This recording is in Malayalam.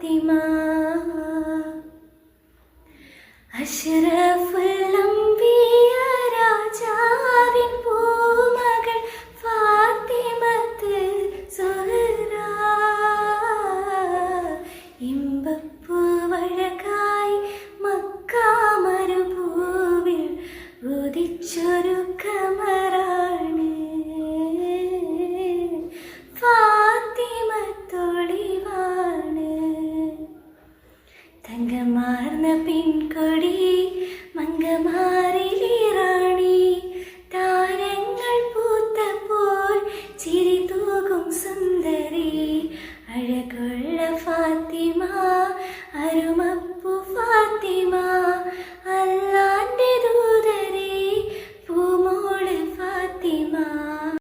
ഫാത്തിമ. അഷ്റഫുൽ അംബിയ രാജാവിൻ പൂമകൾ ഫാത്തിമത്ത് സുഹ്റ. ഇമ്പപ്പൂവഴകായി മക്ക മരുഭൂവിൽ ഉദിച്ചൊരു കമറാണ് ഫാത്തിമത്തൊളിവാണ്. തങ്കമാർന്ന പിൻകൊടി മങ്കമാരിലെ റാണി. താരങ്ങൾ പൂത്തപ്പോൾ ചിരി തൂകും സുന്ദരി. അഴകുള്ള ഫാത്തിമ, അരുമപ്പു ഫാത്തിമ. അല്ല